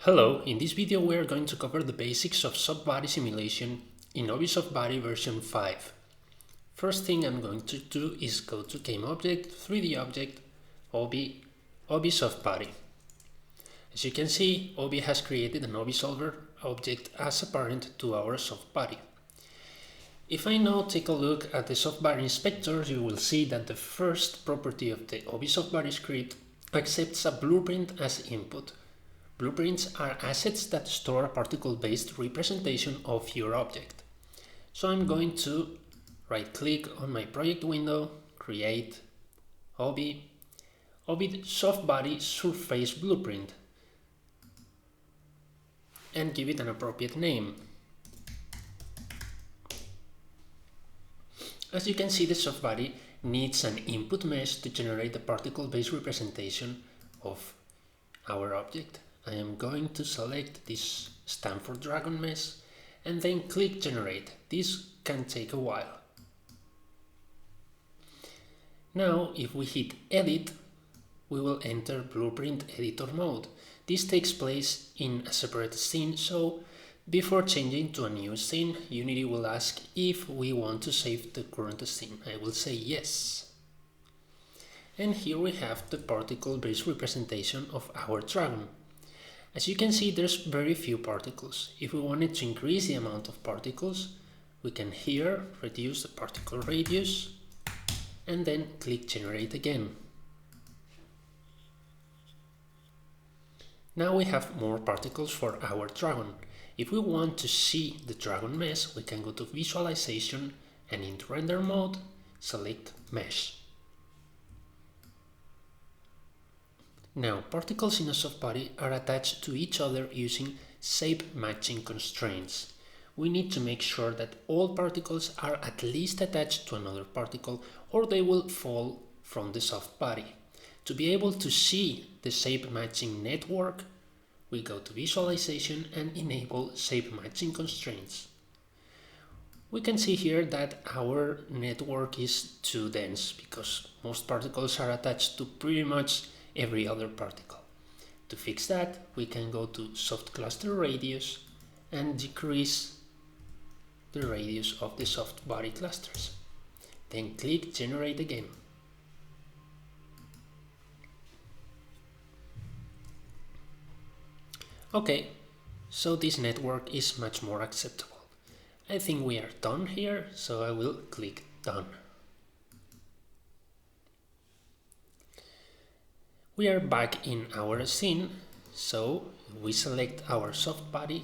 Hello, in this video we are going to cover the basics of soft-body simulation in Obi Softbody version 5. First thing I'm going to do is go to Game Object, 3D Object, Obi Softbody. As you can see, Obi has created an Obi Solver object as a parent to our softbody. If I now take a look at the softbody inspector, you will see that the first property of the Obi Softbody script accepts a blueprint as input. Blueprints are assets that store a particle-based representation of your object. So I'm going to right-click on my project window, create Obi Softbody Surface Blueprint, and give it an appropriate name. As you can see, the softbody needs an input mesh to generate the particle-based representation of our object. I am going to select this Stanford Dragon mesh and then click Generate. This can take a while. Now, if we hit Edit, we will enter Blueprint Editor mode. This takes place in a separate scene, so before changing to a new scene, Unity will ask if we want to save the current scene. I will say yes. And here we have the particle-based representation of our dragon. As you can see, there's very few particles. If we wanted to increase the amount of particles, we can here reduce the particle radius and then click Generate again. Now we have more particles for our dragon. If we want to see the dragon mesh, we can go to Visualization and in Render mode, select Mesh. Now, particles in a softbody are attached to each other using shape matching constraints. We need to make sure that all particles are at least attached to another particle or they will fall from the softbody. To be able to see the shape matching network, we go to Visualization and enable shape matching constraints. We can see here that our network is too dense because most particles are attached to pretty much every other particle. To fix that, we can go to Soft Cluster Radius and decrease the radius of the soft body clusters. Then click Generate again. Okay, so this network is much more acceptable. I think we are done here, so I will click Done. We are back in our scene, so we select our softbody.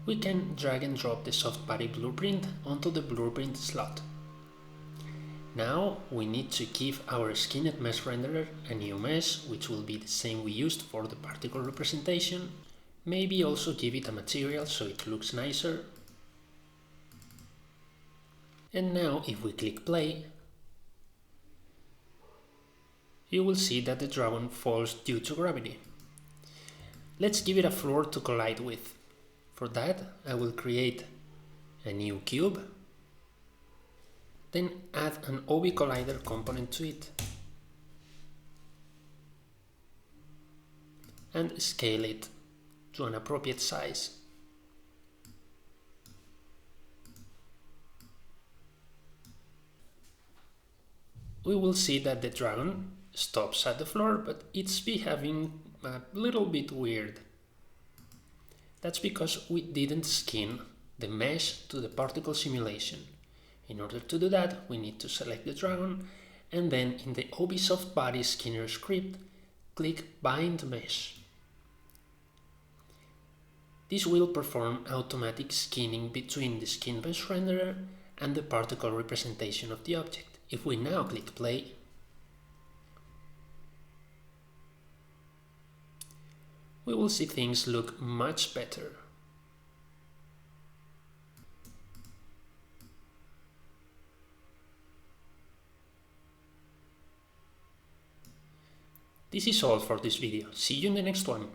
We can drag and drop the softbody blueprint onto the blueprint slot. Now we need to give our skinned mesh renderer a new mesh, which will be the same we used for the particle representation. Maybe also give it a material so it looks nicer. And now if we click play, you will see that the dragon falls due to gravity. Let's give it a floor to collide with. For that, I will create a new cube, then add an Obi Collider component to it, and scale it to an appropriate size. We will see that the dragon stops at the floor, but it's behaving a little bit weird. That's because we didn't skin the mesh to the particle simulation. In order to do that, we need to select the dragon and then in the Obi Softbody Skinner script, click Bind Mesh. This will perform automatic skinning between the skin mesh renderer and the particle representation of the object. If we now click play, we will see things look much better. This is all for this video. See you in the next one.